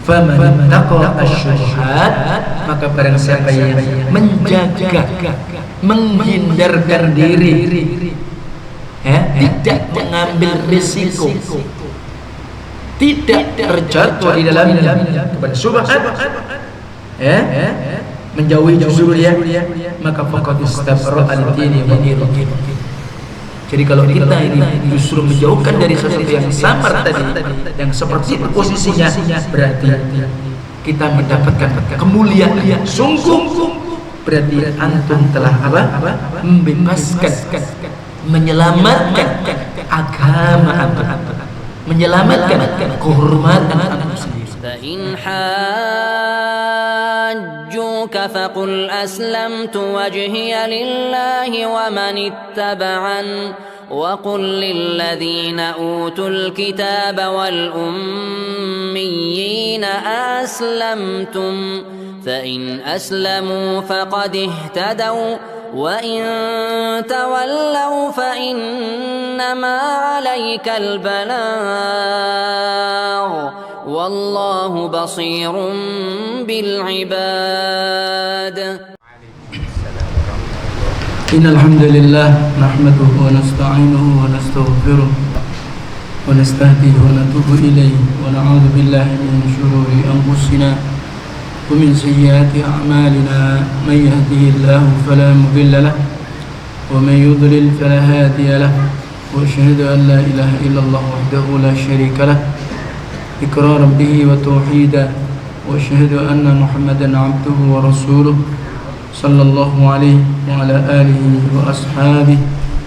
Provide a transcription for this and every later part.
faman ittaqa asy-syubuhat, maka barang siapa yang menjaga, menghindarkan diri, tidak mengambil risiko, tidak terjatuh di dalamnya kepada syubhat, menjauhi justru dia, maka faqad istabra al-dini wa irqi. Jadi kalau kita ini justru menjauhkan dari sesuatu yang samar tadi, yang seperti itu posisinya, berarti kita mendapatkan kemuliaan. Sungguh berarti antum telah membebaskan, menyelamatkan agama antum, menyelamatkan kehormatan antum sendiri. حاجوك فقل أسلمت وجهي لله ومن اتبعن وقل للذين أوتوا الكتاب والأميين أسلمتم فإن أسلموا فقد اهتدوا وإن تولوا فإنما عليك البلاغ والله بصير بالعباد. إن الحمد لله نحمده ونستعينه ونستغفره ونستهديه ونتوب إليه ونعوذ بالله من شرور أنفسنا ومن سيئات أعمالنا من يهده الله فلا مضل له ومن يضلل فلا هادي له وأشهد أن لا إله إلا الله وحده لا شريك له إقرارا به وتوحيدا وأشهد أن محمدا عبده ورسوله صلى الله عليه وعلى آله وأصحابه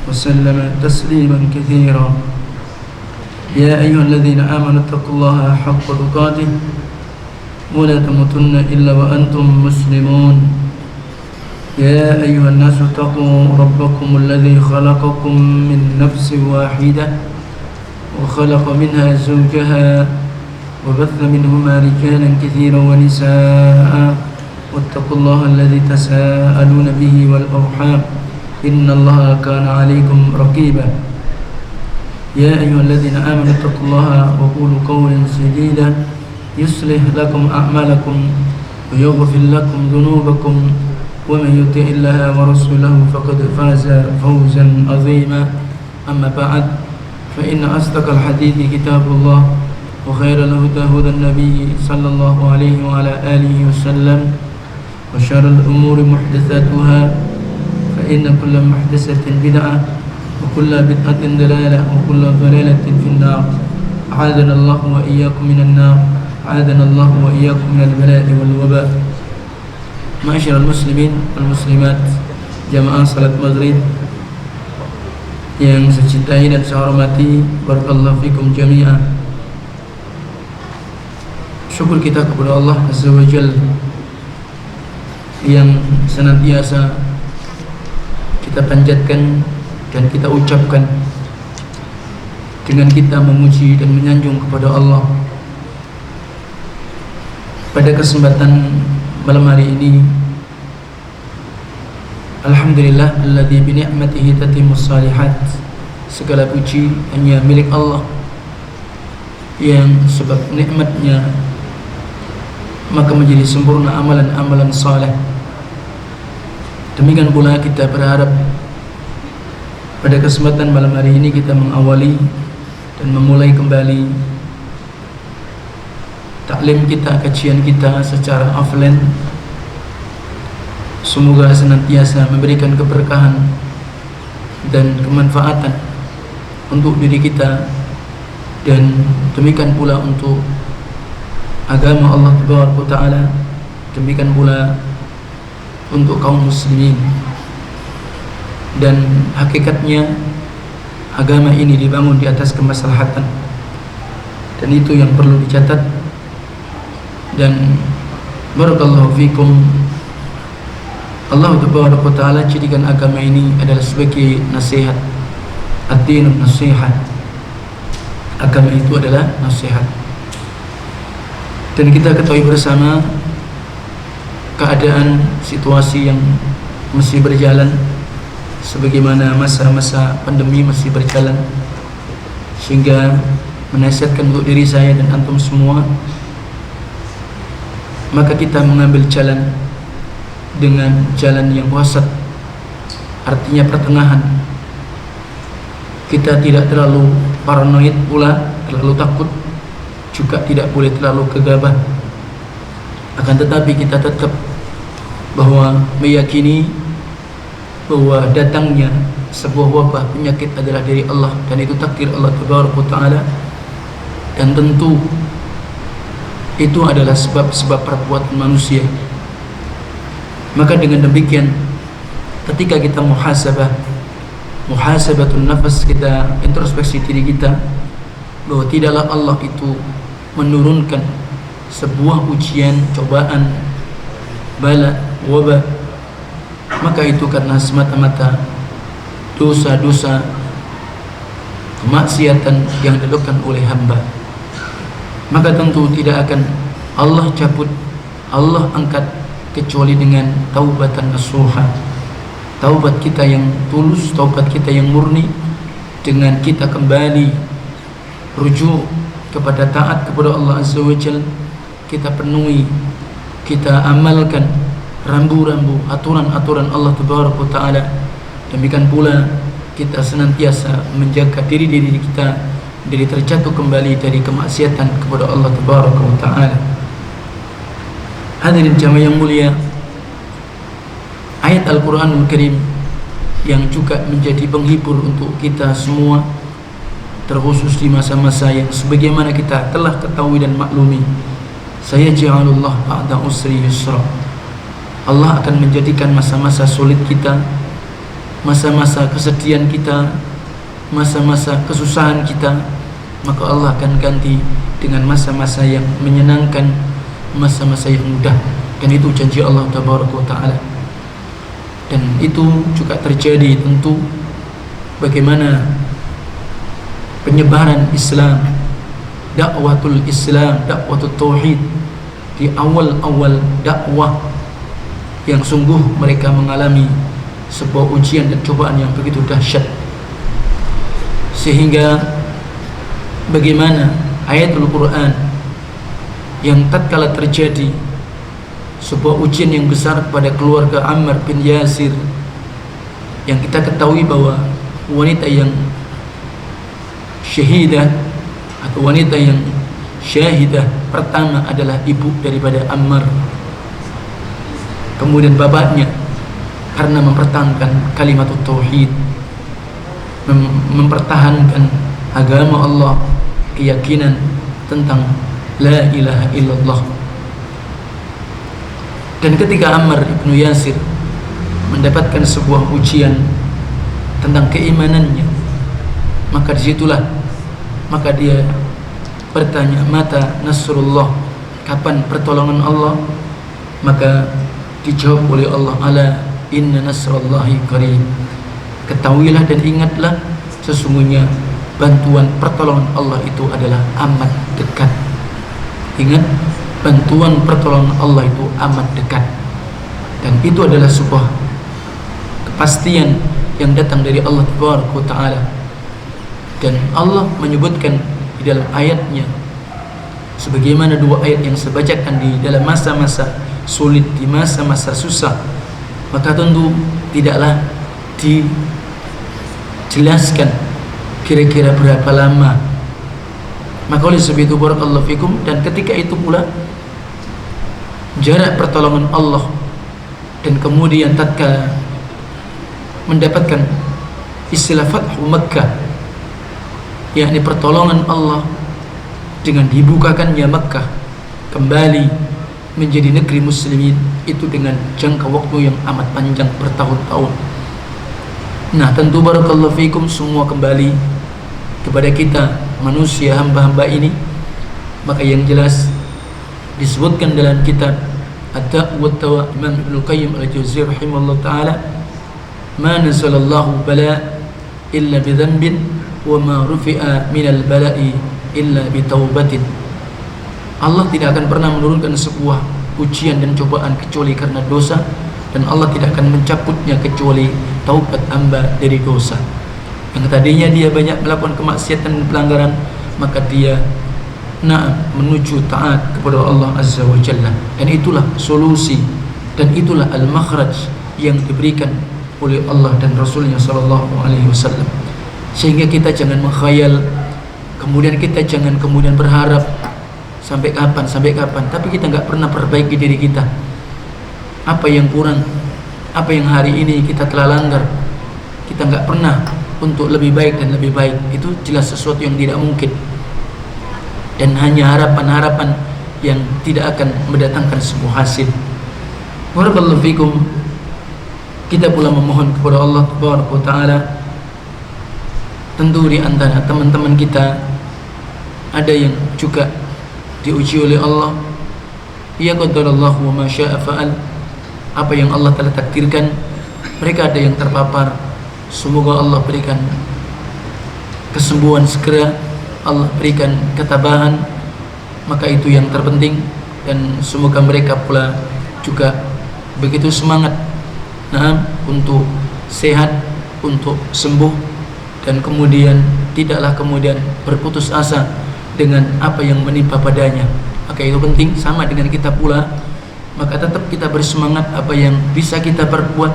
وسلم تسليما كثيرا. يا أيها الذين آمنوا اتقوا الله حق تقاته ولا تموتن إلا وأنتم مسلمون. يا أيها الناس اتقوا ربكم الذي خلقكم من نفس واحدة وخلق منها زوجها وبث منهما رجالا كثيرا ونساء واتقوا الله الذي تساءلون به والأرحام إن الله كان عليكم رقيبا. يا أيها الذين آمنوا اتقوا الله وقولوا قولا سديدا يصلح لكم أعمالكم ويغفر لكم ذنوبكم ومن يطع الله ورسوله فقد فاز فوزا عظيما. أما بعد فإن أصدق الحديث كتاب الله وخير الهدى هدى النبي صلى الله عليه وعلى آله وسلم وشر الأمور محدثاتها فإن كل محدثة بدعة وكل بدعة ضلالة وكل ضلالة في النار. أعاذنا الله وإياكم من النار، أعاذنا الله وإياكم من البلاء والوباء. معاشر المسلمين والmuslimat, jamaah salat maghrib yang saya cintai dan saya hormati, barakallahu fikum jami'an. Syukur kita kepada Allah Azza wa Jalla yang senantiasa kita panjatkan dan kita ucapkan dengan kita memuji dan menyanjung kepada Allah. Pada kesempatan malam hari ini, alhamdulillah alladzi bi ni'matihi tatimmus shalihat, segala puji hanya milik Allah yang sebab nikmatnya maka menjadi sempurna amalan-amalan saleh. Demikian pula kita berharap pada kesempatan malam hari ini kita mengawali dan memulai kembali taklim kita, kajian kita secara offline. Semoga senantiasa memberikan keberkahan dan kemanfaatan untuk diri kita dan demikian pula untuk agama Allah Taala, demikian pula untuk kaum muslimin. Dan hakikatnya agama ini dibangun di atas kemaslahatan, dan itu yang perlu dicatat. Dan barakallahu fikum, Allah Taala jadikan agama ini adalah sebagai nasihat. Ad-dinun nasihat, agama itu adalah nasihat. Dan kita ketahui bersama keadaan situasi yang masih berjalan, sebagaimana masa-masa pandemi masih berjalan, sehingga menasihatkan untuk diri saya dan antum semua maka kita mengambil jalan dengan jalan yang wasat, artinya pertengahan. Kita tidak terlalu paranoid pula, terlalu takut, juga tidak boleh terlalu gegabah. Akan tetapi kita tetap bahwa meyakini bahwa datangnya sebuah wabah penyakit adalah dari Allah, dan itu takdir Allah Taala, dan tentu itu adalah sebab-sebab perbuatan manusia. Maka dengan demikian, ketika kita muhasabatun nafas, kita introspeksi diri kita bahwa tidaklah Allah itu menurunkan sebuah ujian, cobaan, bala, wabah, maka itu karena semata-mata dosa-dosa, kemaksiatan yang dilakukan oleh hamba. Maka tentu tidak akan Allah cabut, Allah angkat kecuali dengan taubatan nasuha, taubat kita yang tulus, taubat kita yang murni, dengan kita kembali rujuk kepada taat kepada Allah Azza wa Jalla, kita penuhi, kita amalkan rambu-rambu aturan-aturan Allah Taala. Demikian pula kita senantiasa menjaga diri kita dari terjatuh kembali dari kemaksiatan kepada Allah Taala. Hadirin jamaah yang mulia, ayat Al-Quranul Karim yang juga menjadi penghibur untuk kita semua, terkhusus di masa-masa yang sebagaimana kita telah ketahui dan maklumi, sayaj'alullah ba'da usri yusra. Allah akan menjadikan masa-masa sulit kita, masa-masa kesedihan kita, masa-masa kesusahan kita, maka Allah akan ganti dengan masa-masa yang menyenangkan, masa-masa yang mudah. Dan itu janji Allah Taala. Dan itu juga terjadi tentu bagaimana penyebaran Islam, dakwatul Islam, dakwatul tauhid di awal-awal dakwah, yang sungguh mereka mengalami sebuah ujian dan cobaan yang begitu dahsyat, sehingga bagaimana ayatul Quran yang tatkala terjadi sebuah ujian yang besar kepada keluarga Ammar bin Yasir, yang kita ketahui bahwa wanita yang syahidah atau wanita yang syahidah pertama adalah ibu daripada Ammar, kemudian bapaknya, karena mempertahankan kalimat tauhid, mempertahankan agama Allah, keyakinan tentang la ilaha illallah. Dan ketika Ammar ibnu Yasir mendapatkan sebuah ujian tentang keimanannya, maka disitulah maka dia bertanya, mata nasrullah, kapan pertolongan Allah? Maka dijawab oleh Allah, ala inna nasrallahi qarib, ketahuilah dan ingatlah sesungguhnya bantuan pertolongan Allah itu adalah amat dekat. Ingat, bantuan pertolongan Allah itu amat dekat, dan itu adalah sebuah kepastian yang datang dari Allah Taala. Dan Allah menyebutkan di dalam ayatnya, sebagaimana dua ayat yang saya bacakan, di dalam masa-masa sulit, di masa-masa susah, maka tentu tidaklah dijelaskan kira-kira berapa lama. Maka oleh sebab itu barakallahu fikum, dan ketika itu pula jarak pertolongan Allah, dan kemudian tatkala mendapatkan istilah Fathu Makkah, yakni pertolongan Allah dengan dibukakannya Makkah kembali menjadi negeri muslimin, itu dengan jangka waktu yang amat panjang, bertahun-tahun. Nah, tentu barakallahu fikum semua kembali kepada kita manusia, hamba-hamba ini. Maka yang jelas disebutkan dalam kitab Ad-Da'wah wa Imam Ibnu Qayyim Al-Jauziyyi rahimahullah taala, ma nazalallahu bala illa bi dhanbin wa ma rufi'a minal bala'i illa bi taubatin. Allah tidak akan pernah menurunkan sebuah ujian dan cobaan kecuali karena dosa, dan Allah tidak akan mencabutnya kecuali taubat hamba dari dosa. Yang tadinya dia banyak melakukan kemaksiatan dan pelanggaran, maka dia menuju taat kepada Allah Azza wa Jalla. Dan itulah solusi dan itulah al-makhraj yang diberikan oleh Allah dan Rasulnya sallallahu alaihi wasallam. Sehingga kita jangan mengkhayal, kemudian kita jangan kemudian berharap sampai kapan, tapi kita nggak pernah perbaiki diri kita. Apa yang kurang, apa yang hari ini kita telah langgar, kita nggak pernah untuk lebih baik dan lebih baik. Itu jelas sesuatu yang tidak mungkin, dan hanya harapan-harapan yang tidak akan mendatangkan sebuah hasil. Barakallahu fikum. Kita pula memohon kepada Allah Subhanahu wa taala, tentu di antara teman-teman kita ada yang juga diuji oleh Allah. Ya qadarallahu wa ma syaa fa'al. Apa yang Allah telah takdirkan, mereka ada yang terpapar. Semoga Allah berikan kesembuhan segera, Allah berikan ketabahan, maka itu yang terpenting. Dan semoga mereka pula juga begitu semangat untuk sehat, untuk sembuh, dan kemudian tidaklah kemudian berputus asa dengan apa yang menimpa padanya. Maka itu penting, sama dengan kita pula. Maka tetap kita bersemangat, apa yang bisa kita perbuat,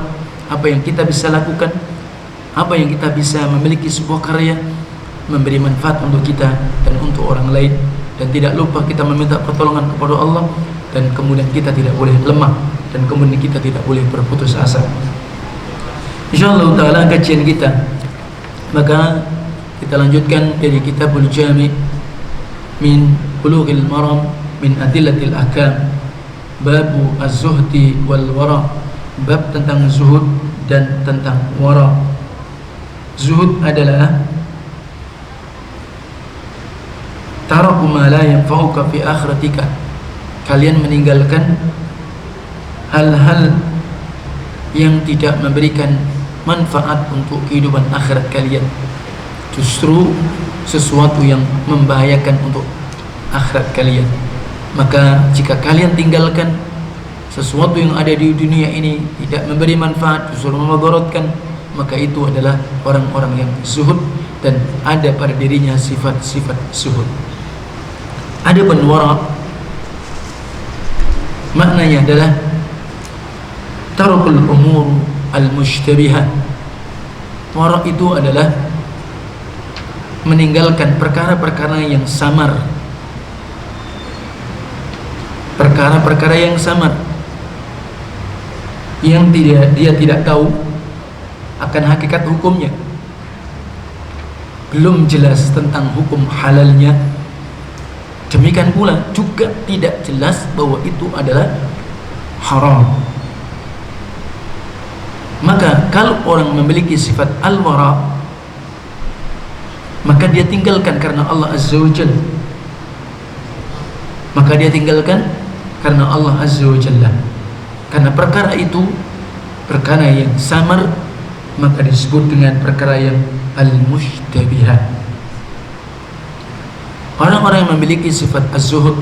apa yang kita bisa lakukan, apa yang kita bisa memiliki sebuah karya, memberi manfaat untuk kita dan untuk orang lain. Dan tidak lupa kita meminta pertolongan kepada Allah, dan kemudian kita tidak boleh lemah, dan kemudian kita tidak boleh berputus asa. InsyaAllah ta'ala kajian kita, maka kita lanjutkan dari Kitabul Jami' min Bulughil Maram min Adillatil Ahkam, Babu Az-Zuhdi wal Wara, bab tentang zuhud dan tentang wara. Zuhud adalah taraku ma la yanfa'uka fi akhiratika, kalian meninggalkan hal-hal yang tidak memberikan manfaat untuk kehidupan akhirat kalian, justru sesuatu yang membahayakan untuk akhirat kalian. Maka jika kalian tinggalkan sesuatu yang ada di dunia ini tidak memberi manfaat, justru memudaratkan, maka itu adalah orang-orang yang zuhud dan ada pada dirinya sifat-sifat zuhud. Adapun wara, maknanya adalah tarkul umur al-mushtabihah. Wara itu adalah meninggalkan perkara-perkara yang samar, perkara-perkara yang samar, yang dia tidak tahu akan hakikat hukumnya, belum jelas tentang hukum halalnya. Demikian pula juga tidak jelas bahwa itu adalah haram. Maka kalau orang memiliki sifat al-wara, maka dia tinggalkan karena Allah Azza wa Jalla. Maka dia tinggalkan karena Allah Azza wa Jalla. Karena perkara itu perkara yang samar, maka disebut dengan perkara yang al-mushtabihat. Orang-orang yang memiliki sifat az-zuhud,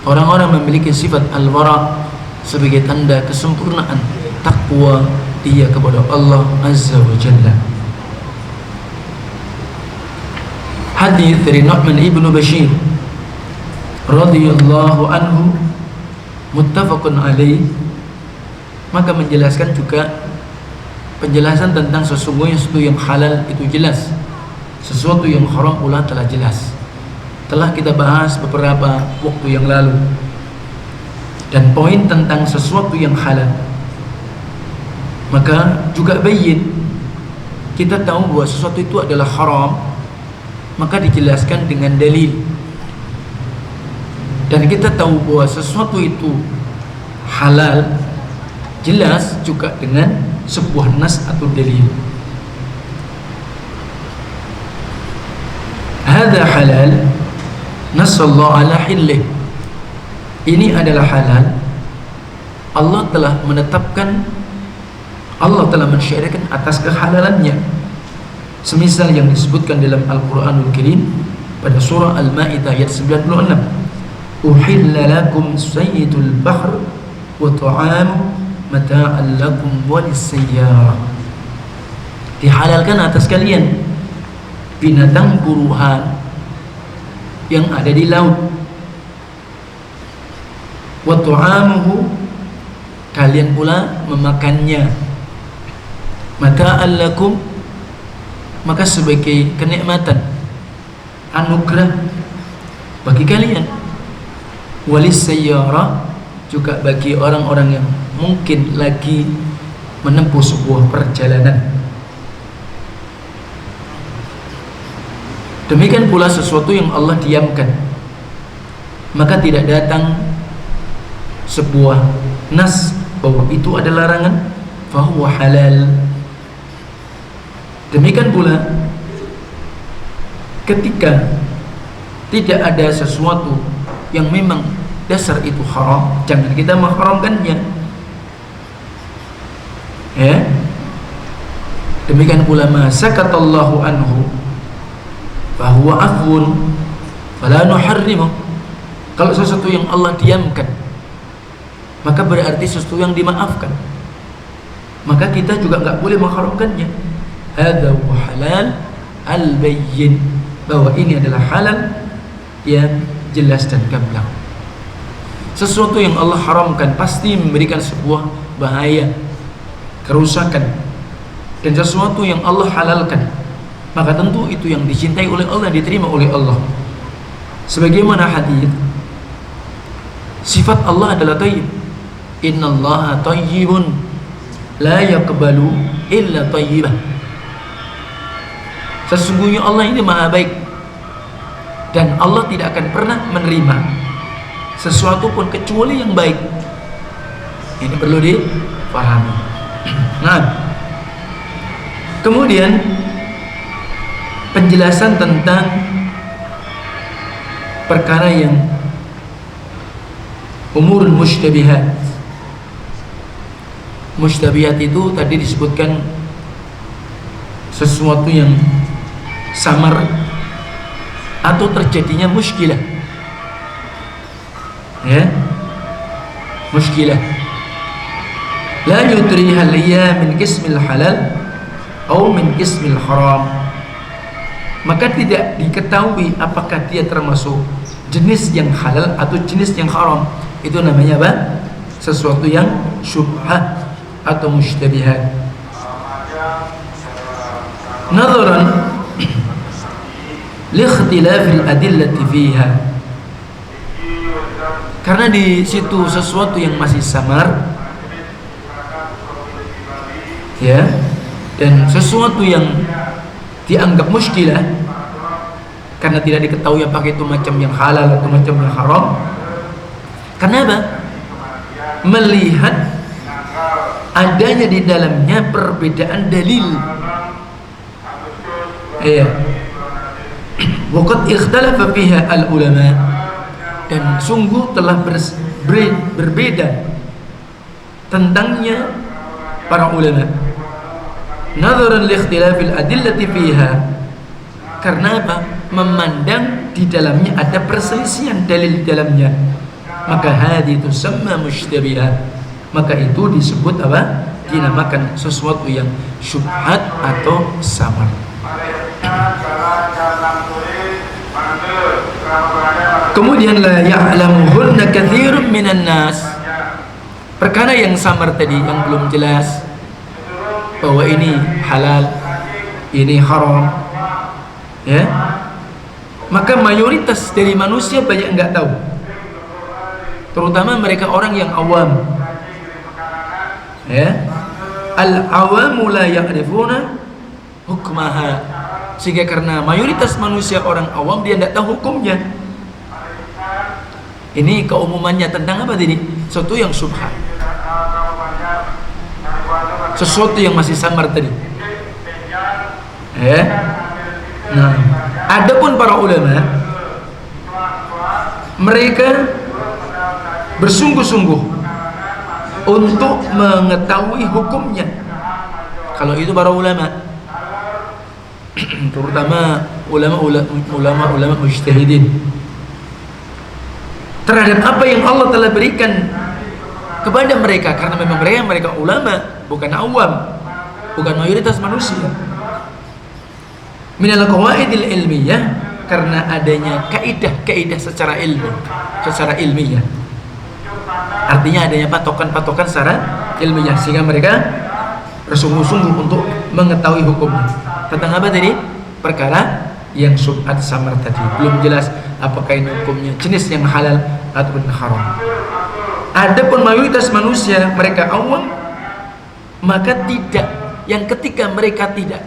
orang-orang yang memiliki sifat al-wara sebagai tanda kesempurnaan takwa dia kepada Allah Azza wa Jalla. Hadis dari Nu'man ibn Bashir radhiyallahu anhu muttafaqun alaih, maka menjelaskan juga penjelasan tentang sesungguhnya sesuatu yang halal itu jelas, sesuatu yang haram pula telah jelas. Telah kita bahas beberapa waktu yang lalu. Dan poin tentang sesuatu yang halal, maka juga bayin, kita tahu bahwa sesuatu itu adalah haram, maka dijelaskan dengan dalil. Dan kita tahu bahwa sesuatu itu halal, jelas juga dengan sebuah nas atau dalil. Hada halal, nasallahu ala hillih. Ini adalah halal, Allah telah menetapkan, Allah telah mensyariatkan atas kehalalannya. Semisal yang disebutkan dalam Al-Quranul Karim pada surah Al-Ma'idah ayat 96, uhilla lakum sayyidul bahr wa ta'amu mata'an lakum walisayyarah. Dihalalkan atas kalian binatang buruhan yang ada di laut. Wa ta'amuhu, kalian pula memakannya. Mata'an lakum, maka sebagai kenikmatan, anugerah bagi kalian. Walis sayyarah, juga bagi orang-orang yang mungkin lagi menempuh sebuah perjalanan. Demikian pula sesuatu yang Allah diamkan, maka tidak datang sebuah nas bahwa itu ada larangan, fahuwa halal. Demikian pula ketika tidak ada sesuatu yang memang dasar itu haram, jangan kita mengharamkannya. Ya. Demikian pula ma sakatallahu anhu fahuwa afwun fala nuharrimu. Kalau sesuatu yang Allah diamkan, maka berarti sesuatu yang dimaafkan, maka kita juga enggak boleh mengharamkannya. Hadza wa halal al-bayyin, bahwa ini adalah halal yang jelas dan gamblang. Sesuatu yang Allah haramkan pasti memberikan sebuah bahaya, kerusakan. Dan sesuatu yang Allah halalkan, maka tentu itu yang dicintai oleh Allah, diterima oleh Allah. Sebagaimana hadis, sifat Allah adalah thayyib. Innallaha thayyibun la yaqbalu illa thayyibah. Sesungguhnya Allah ini maha baik, dan Allah tidak akan pernah menerima sesuatu pun kecuali yang baik. Ini perlu dipahami. Nah, kemudian penjelasan tentang perkara yang umurul mushtabihat. Mushtabihat itu tadi disebutkan sesuatu yang samar atau terjadinya muskilah. Ya, muskilah. La yudriha liya min qismil halal atau min qismil haram. Maka tidak diketahui apakah dia termasuk jenis yang halal atau jenis yang haram. Itu namanya apa? Sesuatu yang syubhah atau mushtabihat. Nadharan li ikhtilafil adillati fiha, karena di situ sesuatu yang masih samar, ya, dan sesuatu yang dianggap muskilah karena tidak diketahui apakah itu macam yang halal atau macam yang haram. Kenapa? Melihat adanya di dalamnya perbedaan dalil. Iya. Waqad ikhtalafa fiha al-ulama, dan sungguh telah berbeda tentangnya para ulama. Nadharan li ikhtilafil adillati fiha, karena apa? Memandang di dalamnya ada perselisihan dalil di dalamnya, maka hadhi tusamma mushtabihat, maka itu disebut apa? Dinamakan sesuatu yang syubhat atau samar. Kemudian la ya'lamuhunna katsirun minan nas, perkara yang samar tadi yang belum jelas bahwa ini halal, ini haram, ya, maka mayoritas dari manusia banyak enggak tahu, terutama mereka orang yang awam, ya. Al-awamu la ya'rifuna hukmaha, sehingga karena mayoritas manusia orang awam, dia tidak tahu hukumnya. Ini keumumannya tentang apa tadi? Sesuatu yang subhan, sesuatu yang masih samar tadi. Nah, adapun para ulama, mereka bersungguh-sungguh untuk mengetahui hukumnya. Kalau itu para ulama, terutama ulama mujtahidin, terhadap apa yang Allah telah berikan kepada mereka, karena memang mereka ulama, bukan awam, bukan mayoritas manusia. Minal qawaidil ilmiyah, Karena adanya kaidah-kaidah secara ilmiah. Artinya adanya patokan-patokan secara ilmiah, sehingga mereka bersungguh-sungguh untuk mengetahui hukumnya. Tentang apa tadi? Perkara yang syubhat samar tadi, belum jelas apakah ini hukumnya jenis yang halal ataupun haram. Adapun mayoritas manusia mereka awam, maka tidak, yang ketika mereka tidak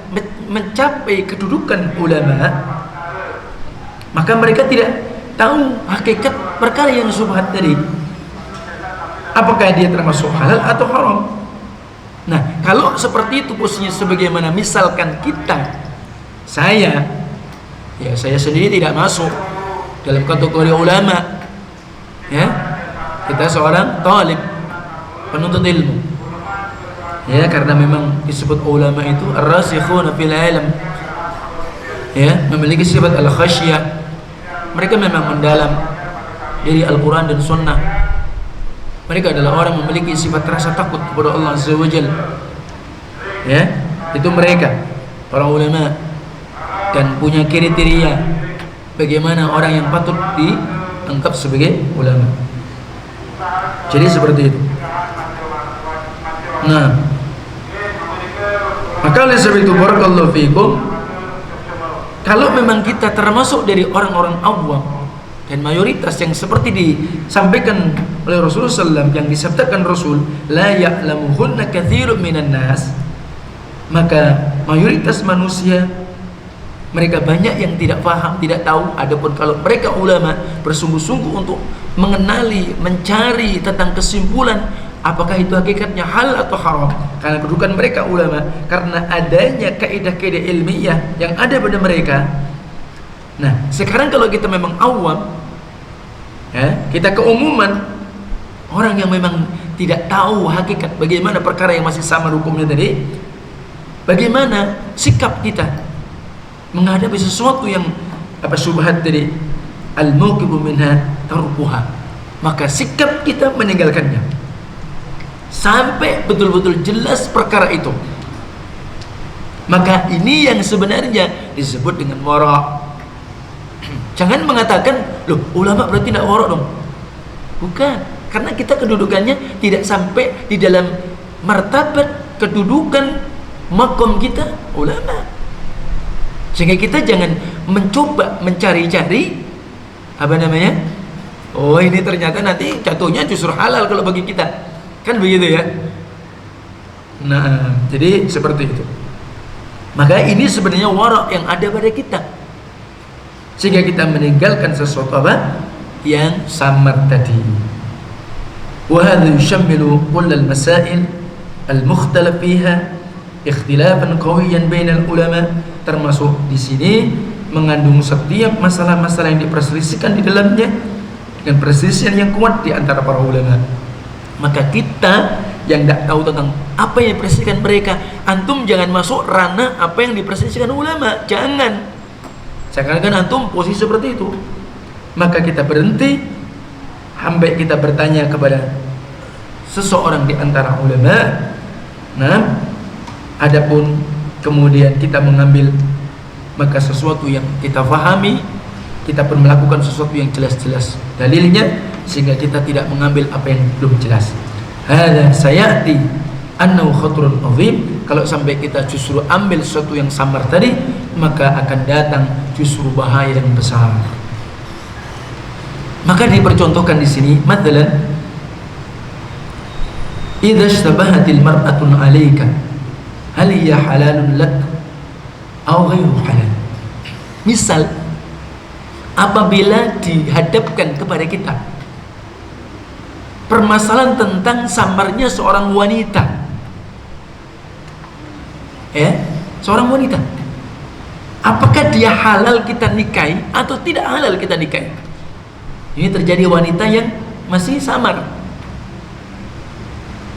mencapai kedudukan ulama, maka mereka tidak tahu hakikat perkara yang syubhat tadi, apakah dia termasuk halal atau haram. Nah, kalau seperti itu posisinya, sebagaimana misalkan saya sendiri tidak masuk dalam kategori ulama, ya, kita seorang talib, penuntut ilmu, ya, karena memang disebut ulama itu ar-rasikhuna fil ilm, ya, memiliki sifat al-khasyah. Mereka memang mendalam dari Al-Quran dan Sunnah. Mereka adalah orang memiliki sifat rasa takut kepada Allah Azza wa Jalla, ya, itu mereka para ulama, dan punya kriteria bagaimana orang yang patut dianggap sebagai ulama. Jadi seperti itu. Nah, maka oleh sebab itu barakallahu fiikum, kalau memang kita termasuk dari orang-orang awam dan mayoritas yang seperti disampaikan oleh Rasulullah SAW, yang disabdakan Rasul, la ya'lamuhunna katsirun minan nas, maka mayoritas manusia mereka banyak yang tidak paham, tidak tahu. Adapun kalau mereka ulama bersungguh-sungguh untuk mengenali, mencari tentang kesimpulan apakah itu hakikatnya hal atau haram, karena kedudukan mereka ulama, karena adanya kaidah-kaidah ilmiah yang ada pada mereka. Nah, sekarang kalau kita memang awam, ya, kita keumuman orang yang memang tidak tahu hakikat bagaimana perkara yang masih sama hukumnya tadi, bagaimana sikap kita menghadapi sesuatu yang syubhat tadi, al-mauqibu minha tarkuha, maka sikap kita meninggalkannya sampai betul-betul jelas perkara itu. Maka ini yang sebenarnya disebut dengan wara'. Jangan mengatakan, loh, ulama berarti tidak wara' dong. Bukan, karena kita kedudukannya tidak sampai di dalam martabat kedudukan makom kita ulama. Sehingga kita jangan mencoba mencari-cari oh ini ternyata nanti jatuhnya justru halal kalau bagi kita, kan begitu ya. Nah, jadi seperti itu. Maka ini sebenarnya wara' yang ada pada kita, sehingga kita meninggalkan sesuatu yang samar tadi. Wa hadha yushammilu kull al-masail al-mukhtalaf fiha ikhtilafan qawiyan bainal ulama, termasuk di sini mengandung setiap masalah-masalah yang diperselisihkan di dalamnya dengan perselisihan yang kuat di antara para ulama. Maka kita yang tidak tahu tentang apa yang diperselisihkan mereka, antum jangan masuk ranah apa yang diperselisihkan ulama, jangan. Seakan-akan antum posisi seperti itu. Maka kita berhenti sampai kita bertanya kepada seseorang di antara ulama. Nah, adapun kemudian kita mengambil maka sesuatu yang kita fahami, kita pun melakukan sesuatu yang jelas-jelas dalilnya, sehingga kita tidak mengambil apa yang belum jelas. Hadza sayati annahu khatrun azim. Kalau sampai kita justru ambil sesuatu yang samar tadi, maka akan datang justru bahaya yang besar. Maka dipercontohkan di sini, mathalan, idza ishtabahatil mar'atun 'alaika hal hiya halalun lak aw ghairu halal. Misal, apabila dihadapkan kepada kita permasalahan tentang samarnya seorang wanita, seorang wanita, apakah dia halal kita nikahi atau tidak halal kita nikahi? Ini terjadi wanita yang masih samar,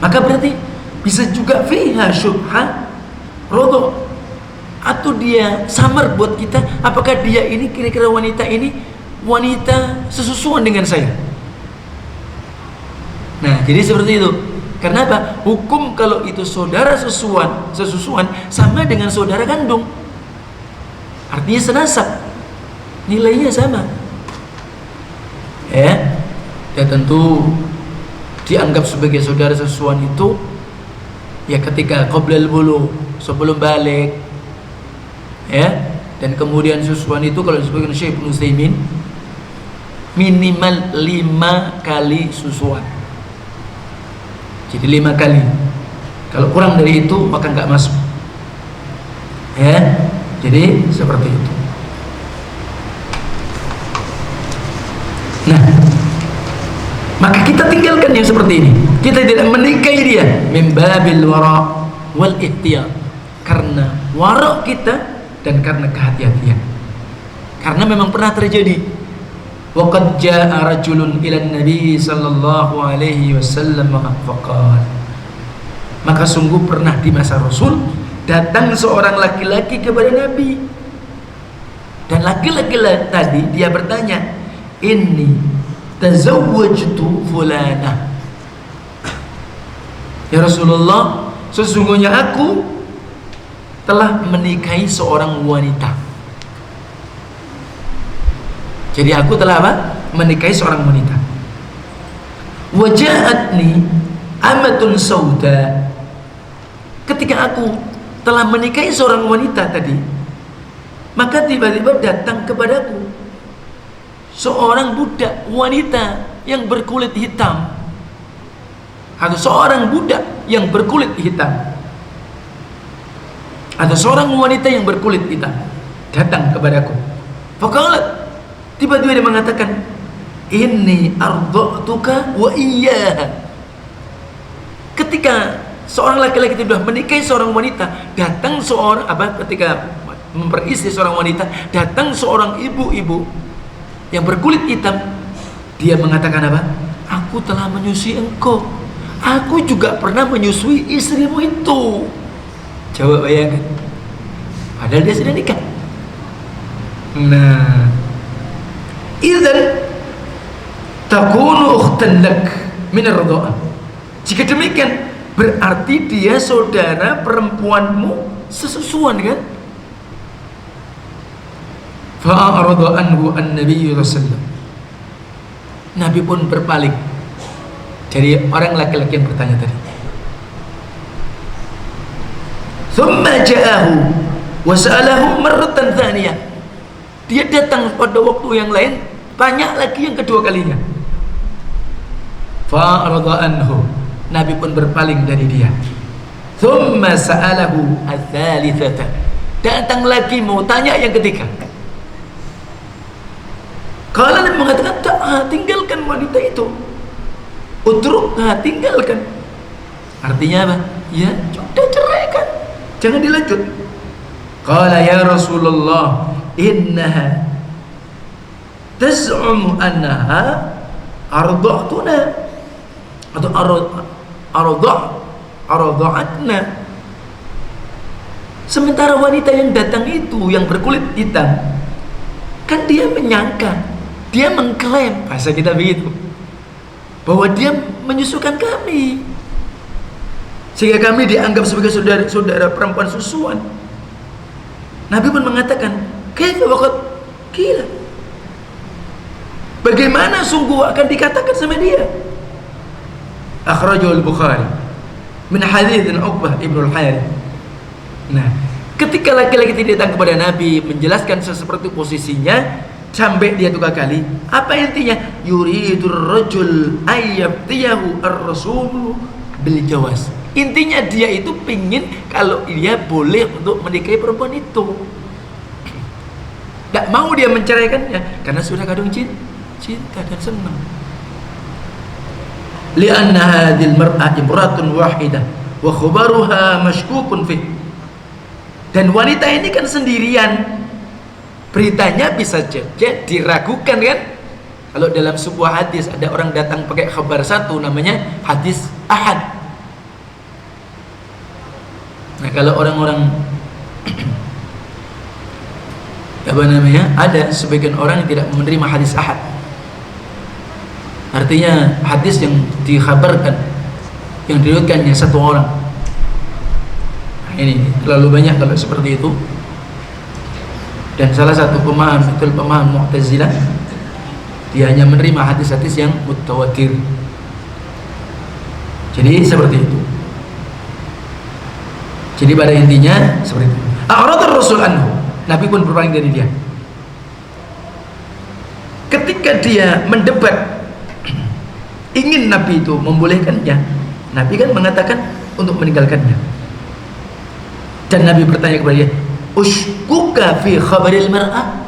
maka berarti bisa juga fiha syubha rodo, atau dia samar buat kita, apakah dia ini kira-kira wanita ini wanita sesusuan dengan saya. Nah, jadi seperti itu. Karena apa? Hukum kalau itu saudara sesusuan sama dengan saudara kandung, artinya senasab. nilainya sama. Ya, dan tentu dianggap sebagai saudara sesuatu itu ya ketika qoblal bulugh, sebelum balik, ya. Dan kemudian susuan itu kalau disebutkan Syekh Ibnu Utsaimin minimal 5 kali susuan. Jadi 5 kali. Kalau kurang dari itu maka nggak masuk. Ya, jadi seperti itu. Nah, maka kita tinggalkan yang seperti ini. Kita tidak menikahi dia min babil wara wal ihtiyat, karena wara kita dan karena kehati-hatian. Karena memang pernah terjadi. Waqad jaa rajulun ila Nabi sallallahu alaihi wasallam faqala, maka sungguh pernah di masa Rasul datang seorang laki-laki kepada Nabi. Dan laki-laki tadi dia bertanya, "Inni tazawwajtu fulana." Ya Rasulullah, sesungguhnya aku telah menikahi seorang wanita. Jadi aku telah apa? Menikahi seorang wanita. Waja'atni amatun sauda. Ketika aku telah menikahi seorang wanita tadi, maka tiba-tiba datang kepadaku seorang budak wanita yang berkulit hitam, atau seorang budak yang berkulit hitam, atau seorang wanita yang berkulit hitam datang kepadaku. Faqalat, tiba-tiba dia mengatakan, "Inni arda'tuka wa iyyaha." Ketika seorang laki-laki sudah menikahi seorang wanita, datang seorang ketika memperistri seorang wanita, datang seorang ibu-ibu yang berkulit hitam, dia mengatakan apa? "Aku telah menyusui engkau. Aku juga pernah menyusui istrimu itu." Coba bayangkan, padahal dia sudah nikah. Nah, idzan takunu ukhtan lak min ar-ridha'ah. Jika demikian, berarti dia saudara perempuanmu sesusuan, kan? Fa'arada anhu an-nabiy sallallahu alaihi wasallam. Nabi pun berpaling dari orang laki-laki yang bertanya tadi. Thumma ja'ahu wa sa'alahu marratan thaniyah. Dia datang pada waktu yang lain, tanya lagi yang kedua kalinya. Fa'arada anhu. Nabi pun berpaling dari dia. Thumma sa'alahu ats-tsalitsata. Datang lagi mau tanya yang ketiga. Kalau Nabi mengatakan, tinggalkan wanita itu. Utrukha, tinggalkan. Artinya apa? Ya, sudah ceraikan. Jangan dilanjut. Qala ya Rasulullah, innaha taz'umu annaha arda'tuna atau arda'atna. Sementara wanita yang datang itu yang berkulit hitam, kan dia menyangka, dia mengklaim, bahasa kita begitu, bahwa dia menyusukan kami, sehingga kami dianggap sebagai saudara perempuan susuan. Nabi pun mengatakan, kaifa waqad qila, bagaimana sungguh akan dikatakan sama dia. Akhrajahu al-Bukhari min hadits Uqbah ibn al-Harith. Nah, ketika laki-laki itu datang kepada Nabi menjelaskan seperti posisinya, sampai dia 3 kali, apa intinya? Yuridur rajul ayyabtiyahu ar-rasul bil jawaz. Intinya dia itu pingin kalau dia boleh untuk menikahi perempuan itu. Tidak mau dia menceraikannya karena sudah kadung cinta dan senang. Lianna hadhil mar'ah imratun wahidah wa khabaruha mashkukun fih. Dan wanita ini kan sendirian, beritanya bisa jadi diragukan, kan? Kalau dalam sebuah hadis ada orang datang pakai khabar satu, namanya hadis ahad. Nah, kalau orang-orang ada sebagian orang yang tidak menerima hadis ahad, artinya hadis yang dikhabarkan, yang diriwayatkannya satu orang. Nah, ini terlalu banyak kalau seperti itu. Dan salah satu pemahaman Mu'tazilah, dia hanya menerima hadis-hadis yang mutawatir. Jadi seperti itu. Jadi pada intinya seperti itu. A'radar Rasul anhu, Nabi pun berpaling dari dia. Ketika dia mendebat, ingin Nabi itu membolehkannya, Nabi kan mengatakan untuk meninggalkannya. Dan Nabi bertanya kepada dia, "Ushkuka fi khabaril mar'ah?"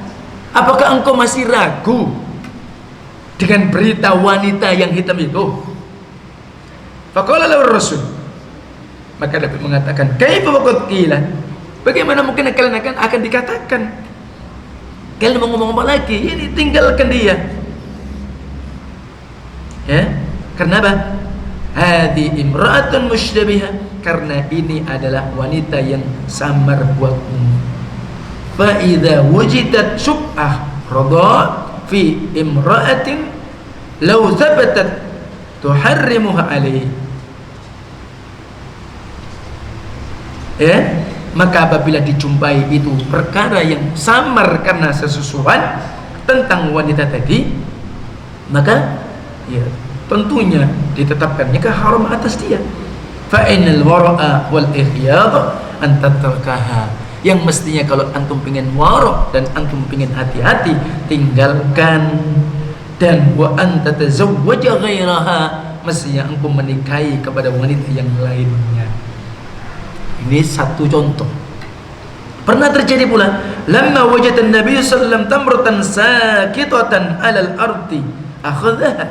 Apakah engkau masih ragu dengan berita wanita yang hitam itu? Faqala lahu Rasul, maka Nabi mengatakan, "Kaifa waqad qila?" Bagaimana mungkin kalian akan dikatakan? Kalian mau ngomong apa lagi? Ini tinggalkan dia. Ya, karena apa? Hadi imra'atun musytabihah, karena ini adalah wanita yang samar buatmu. Fa idza wujidat syubhah radha fi imra'atin law thabatat tuharrimuha alayhi. Ya, maka apabila dijumpai itu perkara yang samar karena sesusuan tentang wanita tadi, maka ya tentunya ditetapkannya haram atas dia. Fa innal wara'a wal ikhyad an tatarkaha, yang mestinya kalau antum pengen wara' dan antum pengen hati-hati, tinggalkan. Dan wa anta tazawwaja ghairaha, mestinya engkau menikahi kepada wanita yang lainnya. Ini satu contoh. Pernah terjadi pula, lamma wajada an-nabiy sallallahu alaihi wasallam tamratan sakitatan 'alal ardi akhadhaha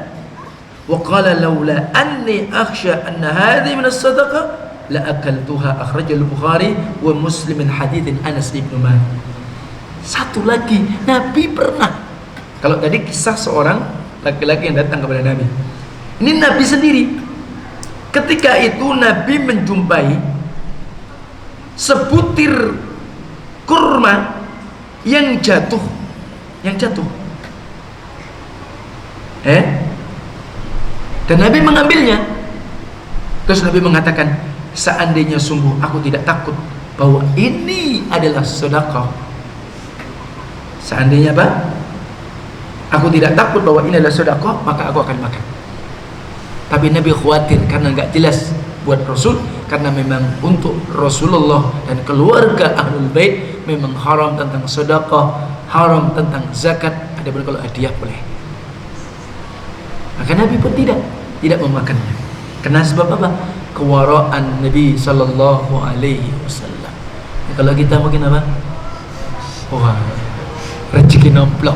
wa qala laula anni akhsha anna hadhihi min as-sadaqah la akaltuha, akhrajahu al-Bukhari wa Muslim min hadits Anas bin Malik. Satu lagi, Nabi pernah, kalau tadi kisah seorang laki-laki yang datang kepada Nabi, ini Nabi sendiri. Ketika itu Nabi menjumpai sebutir kurma yang jatuh. Dan Nabi mengambilnya. Terus Nabi mengatakan, seandainya sungguh aku tidak takut bahwa ini adalah sedekah. Seandainya apa? Aku tidak takut bahwa ini adalah sedekah, maka aku akan makan. Tapi Nabi khawatir karena enggak jelas buat Rasul, karena memang untuk Rasulullah dan keluarga Ahlul Bait memang haram tentang sedekah, haram tentang zakat. Ada pun kalau hadiah boleh. Maka Nabi pun tidak memakannya. Karena sebab apa? Kewaraan Nabi sallallahu alaihi wasallam. Kalau kita mungkin apa? Wah, rezeki nomplok.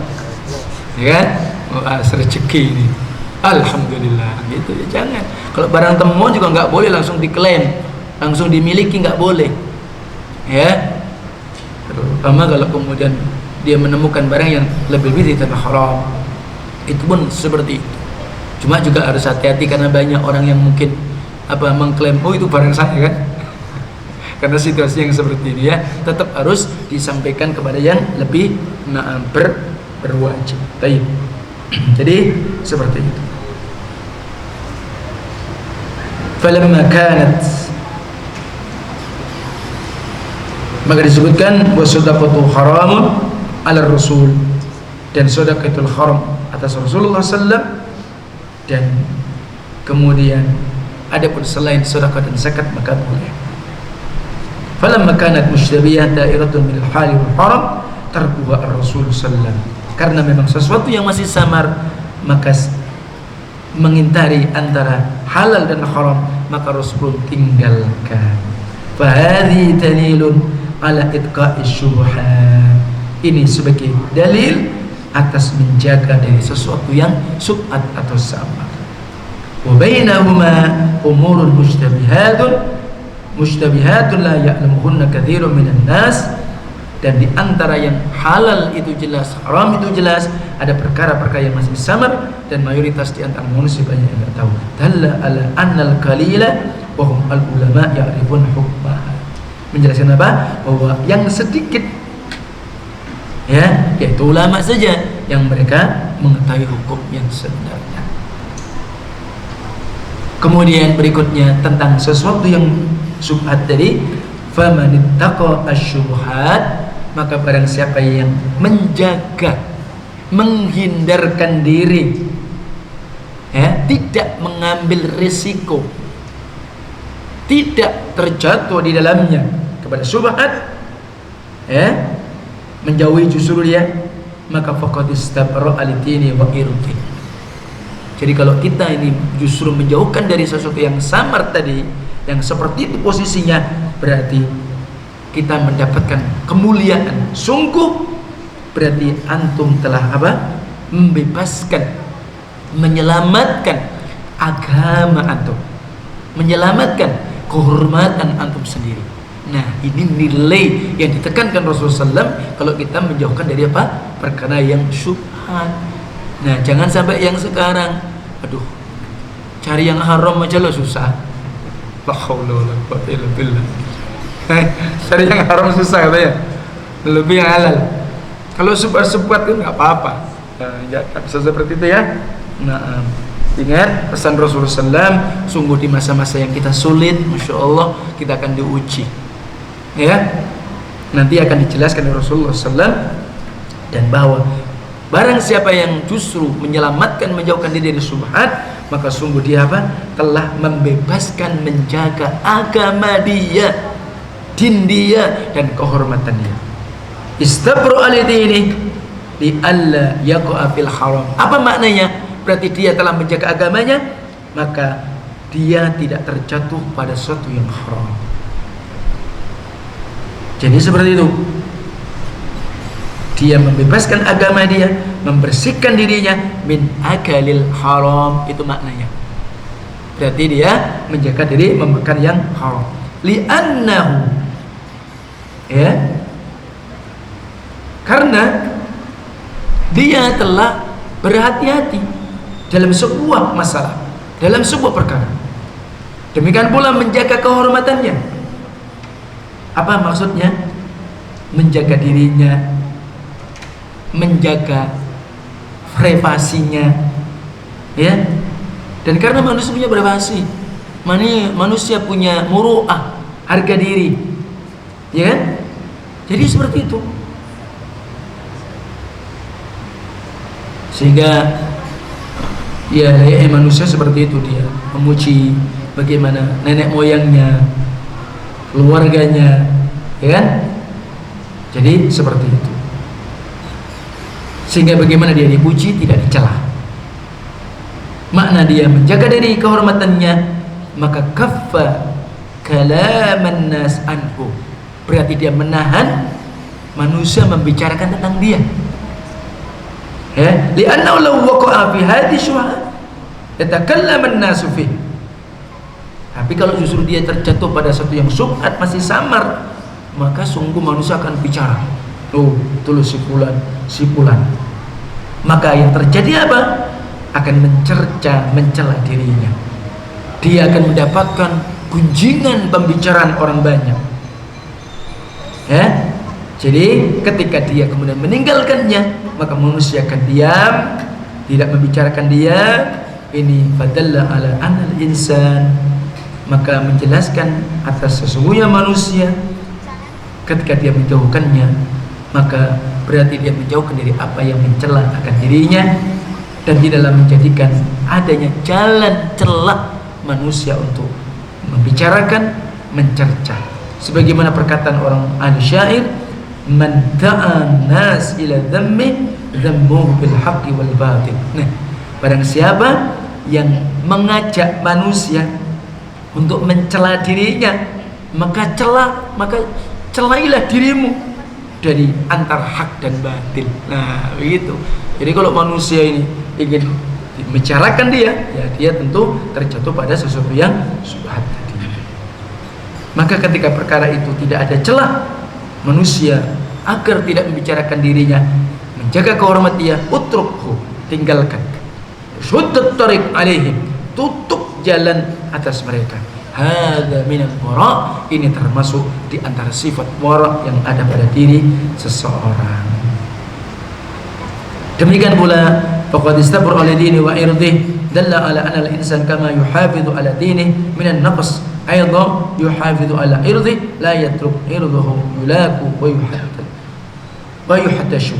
Ya kan? Wah, rezeki ini. Alhamdulillah, gitu ya. Jangan. Kalau barang temu juga nggak boleh langsung diklaim, langsung dimiliki, nggak boleh. Ya. Terutama kalau kemudian dia menemukan barang yang lebih tanpa haram, itu pun seperti itu. Cuma juga harus hati-hati karena banyak orang yang mungkin mengklaim, oh itu barang saya kan. Karena situasi yang seperti ini ya, tetap harus disampaikan kepada yang lebih berwajib. Baik. Jadi seperti itu. Falamma kanat, maka disebutkan wa sadaqatu haramun 'ala Rasul, dan sedekah itu haram atas Rasulullah sallallahu, dan kemudian adapun selain sedekah dan zakat maka boleh. Falamma kanat musytabihah da'iratun min al-hal wal haram tarkuha ar-Rasul sallallahu, karena memang sesuatu yang masih samar maka mengintari antara halal dan haram, maka Rasul tinggalkan. Fahadhi dalilun ala itqa'i syubhat, ini sebagai dalil atas menjaga dari sesuatu yang subhat atau samar. Wa bainahuma umurun mushtabihatun la ya'lamuhunna katsirun minan nas, dan di antara yang halal itu jelas, haram itu jelas, ada perkara-perkara yang masih samar dan mayoritas di antara manusia banyak yang tidak tahu. Dalla ala annal qalila wa hum al ulama ya'rifun hukmaha. Menjelaskan apa? Bahwa yang sedikit ya, yaitu ulama saja yang mereka mengetahui hukum yang sebenarnya. Kemudian berikutnya tentang sesuatu yang subhat tadi, faman ittaqa asy-syubhat, maka barang siapa yang menjaga, menghindarkan diri, tidak mengambil risiko, tidak terjatuh di dalamnya kepada syubhat, menjauhi justru dia, maka faqad istabra al-dini wa irdi. Jadi kalau kita ini justru menjauhkan dari sesuatu yang samar tadi, yang seperti itu posisinya, berarti kita mendapatkan kemuliaan. Sungguh berarti antum telah membebaskan, menyelamatkan agama antum, menyelamatkan kehormatan antum sendiri. Nah, ini nilai yang ditekankan Rasulullah SAW kalau kita menjauhkan dari perkara yang syubhat. Nah, jangan sampai yang sekarang, aduh, cari yang haram aja lo susah. La haula wala quwwata illa billah. Cari yang haram susah katanya, lebih yang halal. Kalau subhat-subhat kan nggak apa-apa. Nah, ya, bisa seperti itu ya. Nah, ingat pesan Rasulullah SAW, sungguh di masa-masa yang kita sulit, Masya Allah, kita akan diuji. Ya, nanti akan dijelaskan oleh Rasulullah SAW, dan bahwa barang siapa yang justru menyelamatkan, menjauhkan diri dari subhat, maka sungguh dia telah membebaskan, menjaga agama dia, din dia, dan kehormatan dia. Istabru al-dini li alla yaqa fil haram. Apa maknanya? Berarti dia telah menjaga agamanya, maka dia tidak terjatuh pada sesuatu yang haram. Jadi seperti itu. Dia membebaskan agama dia, membersihkan dirinya min akalil haram, itu maknanya. Berarti dia menjaga diri memakan yang haram. Li'annahu, karena dia telah berhati-hati dalam sebuah masalah, dalam sebuah perkara. Demikian pula menjaga kehormatannya. Apa maksudnya? Menjaga dirinya, menjaga privasinya, dan karena manusia punya privasi, manusia punya muru'ah, harga diri, ya kan? Jadi seperti itu. Sehingga ya manusia seperti itu, dia memuji bagaimana nenek moyangnya, keluarganya, ya kan? Jadi seperti itu. Sehingga bagaimana dia dipuji, tidak dicela. Makna dia menjaga diri kehormatannya, maka kaffa kalaman nas anhu. Berarti dia menahan manusia membicarakan tentang dia. Li'annahu law waqa'a fi hadhihi syubhat yatakallamu an-nasu fihi. Tapi kalau justru dia terjatuh pada satu yang syubhat, masih samar, maka sungguh manusia akan bicara. Oh, itu loh si fulan. Maka yang terjadi apa? Akan mencerca, mencela dirinya. Dia akan mendapatkan gunjingan pembicaraan orang banyak. Jadi ketika dia kemudian meninggalkannya, maka manusia akan diam, tidak membicarakan dia. Ini fadalla ala anal insan, maka menjelaskan atas sesungguhnya manusia ketika dia menjauhkannya, maka berarti dia menjauhkan dari apa yang mencela akan dirinya, dan tidaklah menjadikan adanya jalan celah manusia untuk membicarakan, mencerca. Sebagaimana perkataan orang ahli syair, man da'a nas ila dhammi dhammuhu bil haqqi wal batil. Nah, barang siapa yang mengajak manusia untuk mencela dirinya, maka celailah dirimu dari antara hak dan batil. Nah, begitu. Jadi kalau manusia ini ingin membicarakan dia, ya dia tentu terjatuh pada sesuatu yang syubhat tadi. Maka ketika perkara itu tidak ada celah manusia agar tidak membicarakan dirinya, menjaga kehormatan dia, utrukhu, tinggalkan. Shuddut tariq alaihim, tutup jalan atas mereka. Hadza minal wara, ini termasuk di antara sifat wara yang ada pada diri seseorang. Demikian pula faqad istabra ala dini wa irdihi dalla ala anna al-insan kama yuhafidhu ala dinihi min an-naqs aidan yuhafidhu ala irdihi la yatruk irdahu yulaku wa yuhaddad. wa yuhdasyu.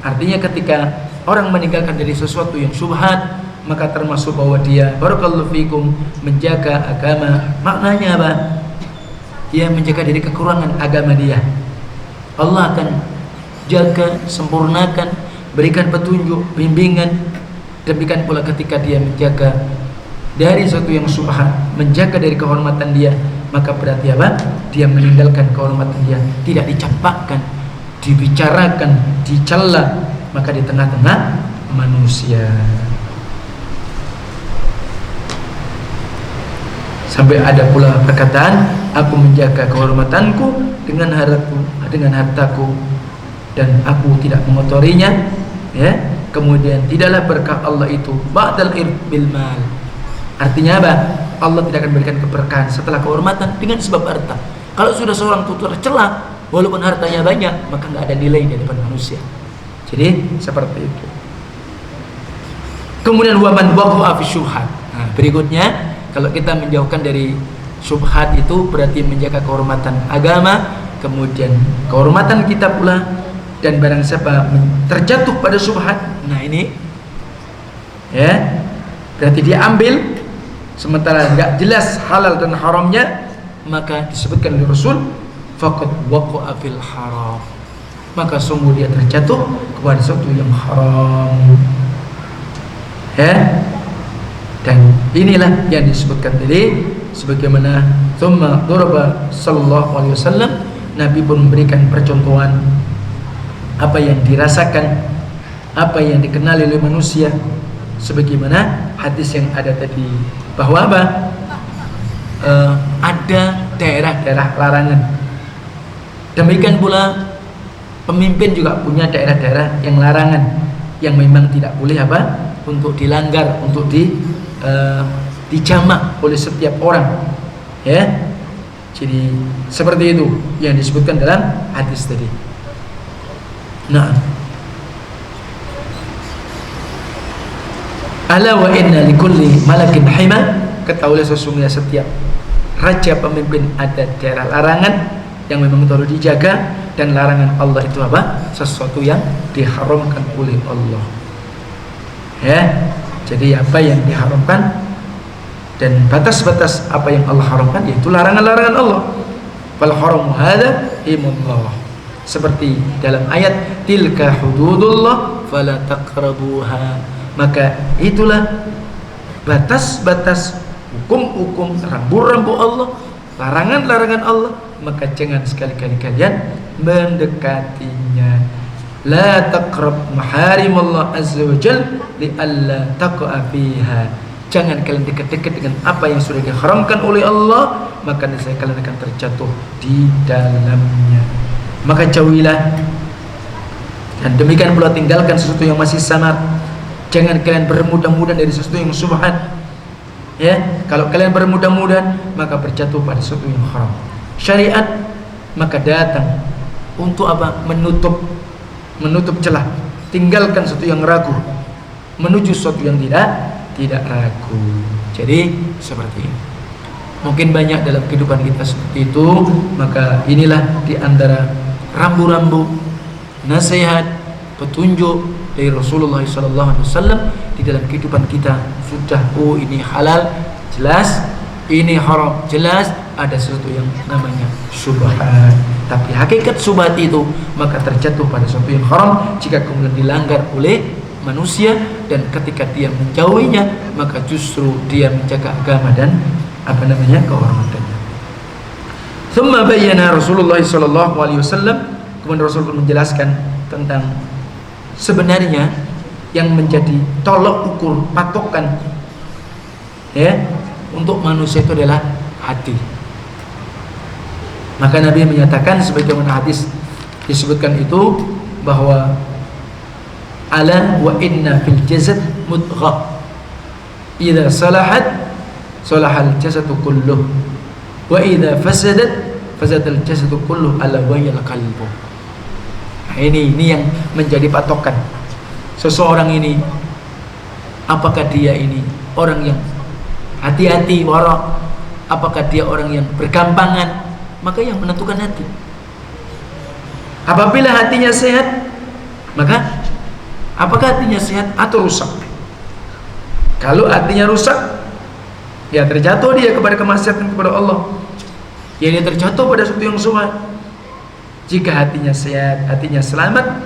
Artinya ketika orang meninggalkan dari sesuatu yang syubhat, maka termasuk bahwa dia barakallahu fikum menjaga agama. Maknanya apa? Dia menjaga dari kekurangan agama dia. Allah akan jaga, sempurnakan, berikan petunjuk, bimbingan. Demikian pula ketika dia menjaga dari sesuatu yang syubhat, menjaga dari kehormatan dia, maka berarti apa? Dia meninggalkan kehormatan dia, tidak dicampakkan, dibicarakan, dicela, maka di tengah-tengah manusia. Sampai ada pula perkataan, aku menjaga kehormatanku dengan hartaku dan aku tidak mengotorinya, ya. Kemudian tidaklah berkah Allah itu ba'dal bil mal. Artinya apa? Allah tidak akan berikan keberkahan setelah kehormatan dengan sebab harta. Kalau sudah seorang itu tercela, walaupun hartanya banyak, maka nggak ada nilai di depan manusia. Jadi seperti itu. Kemudian waman waqa'a fi syubhat. Nah, berikutnya kalau kita menjauhkan dari syubhat itu berarti menjaga kehormatan agama, kemudian kehormatan kita pula. Dan barang siapa terjatuh pada syubhat, nah ini ya, berarti dia ambil sementara enggak jelas halal dan haramnya, maka disebutkan oleh Rasul faqad waqa'a fil haram, maka sungguh dia terjatuh kepada sesuatu yang haram, ya. Dan inilah yang disebutkan tadi, sebagaimana thumma daraba sallallahu alaihi wasallam, Nabi pun memberikan percontohan apa yang dirasakan, apa yang dikenali oleh manusia, sebagaimana hadis yang ada tadi, bahwa apa? Ada daerah-daerah larangan. Demikian pula pemimpin juga punya daerah-daerah yang larangan, yang memang tidak boleh apa? Untuk dilanggar, untuk dijamak oleh setiap orang, ya. Jadi seperti itu yang disebutkan dalam hadis tadi. Nah, ala wa inna likulli malakin hima, ketahuilah sesungguhnya setiap raja pemimpin ada daerah larangan yang memang perlu dijaga, dan larangan Allah itu apa? Sesuatu yang diharamkan oleh Allah, ya. Jadi apa yang diharamkan dan batas-batas apa yang Allah haramkan, yaitu larangan-larangan Allah. Fal haramu hadza himullah, seperti dalam ayat tilka hududullah fala taqrabuha, maka itulah batas-batas hukum-hukum, rambu-rambu Allah, larangan-larangan Allah, maka jangan sekali-kali kalian mendekatinya. La taqrab maharimallah azza wa jal li alla taqa fiha, jangan kalian dekat-dekat dengan apa yang sudah diharamkan oleh Allah, maka niscaya kalian akan terjatuh di dalamnya. Maka jauhilah, dan demikian pula tinggalkan sesuatu yang masih samar. Jangan kalian bermudah-mudahan dari sesuatu yang subhat, ya. Kalau kalian bermudah-mudahan, maka berjatuh pada sesuatu yang haram. Syariat maka datang untuk apa? Menutup celah. Tinggalkan sesuatu yang ragu, menuju sesuatu yang tidak ragu. Jadi seperti ini. Mungkin banyak dalam kehidupan kita seperti itu. Maka inilah di antara rambu-rambu nasihat, petunjuk dari Rasulullah SAW di dalam kehidupan kita. Sudah, oh ini halal jelas, ini haram jelas, ada sesuatu yang namanya syubhat. Tapi hakikat syubhat itu maka terjatuh pada sesuatu yang haram jika kemudian dilanggar oleh manusia, dan ketika dia menjauhinya maka justru dia menjaga agama dan kehormatannya. Thumma bayyana Rasulullah sallallahu alaihi wasallam, kemudian Rasul pun menjelaskan tentang sebenarnya yang menjadi tolok ukur, patokan, ya, untuk manusia itu adalah hati. Maka Nabi menyatakan sebagaimana hadis disebutkan itu, bahwa ala wa inna fil jasad mudghah idza salahat salahal jasadu kulluh wa idza fasadat fasadal jasadu kulluh ala wayal qalbu. Nah, ini yang menjadi patokan seseorang ini, apakah dia ini orang yang hati-hati, wara, apakah dia orang yang bergampangan, maka yang menentukan hati. Apabila hatinya sehat, Maka apakah hatinya sehat atau rusak? Kalau hatinya rusak, ya terjatuh dia kepada kemaksiatan kepada Allah, ya dia terjatuh pada sesuatu yang subhat. Jika hatinya sehat, hatinya selamat,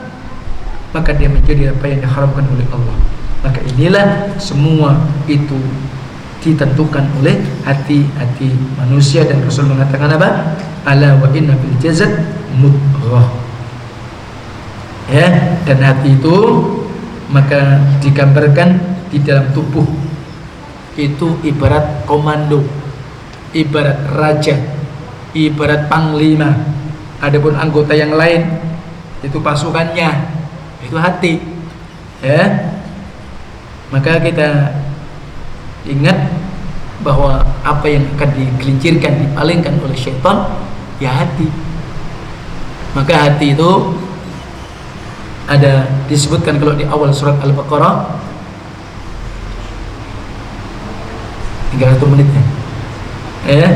maka dia menjadi apa yang diharamkan oleh Allah. Maka inilah semua itu ditentukan oleh hati-hati manusia, dan Rasul mengatakan apa? Ala wa inna fil jasad mudghah. Ya, dan hati itu maka digambarkan di dalam tubuh itu ibarat komando, ibarat raja, ibarat panglima. Adapun anggota yang lain itu pasukannya, itu hati. Ya, maka kita ingat bahwa apa yang akan digelincirkan, dipalingkan oleh syaitan, ya hati. Maka hati itu ada disebutkan kalau di awal surat Al-Baqarah, tinggal 1 menit ya.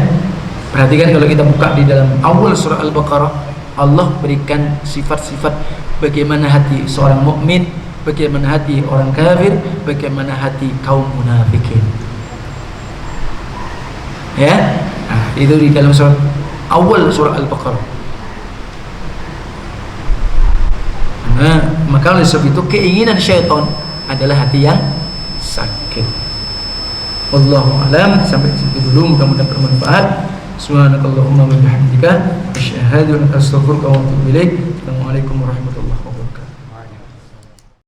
Perhatikan kalau kita buka di dalam awal surah Al-Baqarah, Allah berikan sifat-sifat bagaimana hati seorang mukmin, bagaimana hati orang kafir, bagaimana hati kaum munafikin. Ya, nah, itu di dalam surat awal surah Al-Baqarah. Nah, maka oleh sebab itu keinginan syaitan adalah hati yang sakit. Wallahu a'lam. Sampai situ dulu, mudah-mudahan bermanfaat. Subhanakallahumma wa bihamdika asyhadu an la ilaha illa anta astaghfiruka wa atubu ilaik. Assalamualaikum warahmatullahi wabarakatuh.